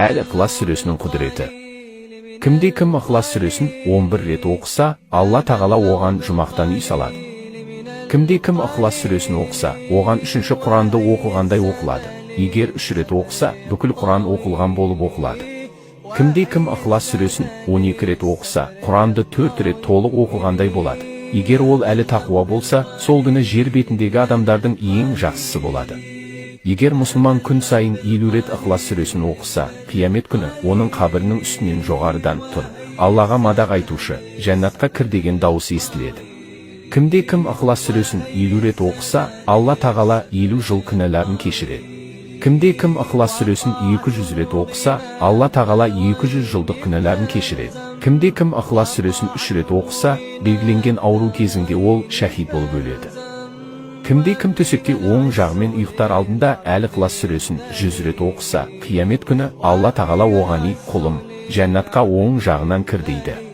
Әл-Ихлас сүресінің құдіреті. Кім Ихлас сүресін 11 рет оқыса, Алла тағала оған жұмақтан үй салады. Кім Ихлас сүресін оқыса, оған 3-ші Құранды оқығандай оқылады. Егер 3 рет оқыса, бүкіл Құран оқылған болып оқылады. Кім Ихлас сүресін 12 рет оқыса, Құранды 4 рет толық оқығандай болады. Егер ол әлі тақуа болса, сол күні жер бетіндегі адамдардың ең жақсысы болады. Егер мұсылман күн сайын 50 рет Ихлас сүресін оқыса, қиямет күні оның қабірінің үстінен жоғарыдан тұр, Аллаға мадақ айтушы, жәннатқа кір деген дауысы естіледі. Кім Ихлас сүресін 50 рет оқыса, Алла тағала 50 жыл күнәларын кешіреді. Кім Ихлас сүресін 200 рет оқыса, Алла тағала 200 жылдық күнәларын кешіреді. Кім Ихлас сүресін 3 рет оқыса, белгіленген ауру кезінде ол шахид болып өледі. Кім төсекте оң жағымен ұйықтар алдында Әл-Ихлас сүресін 100 рет оқыса, қиямет күні Алла тағала оған: «Құлым, жәннатқа оң жағынан кір» дейді.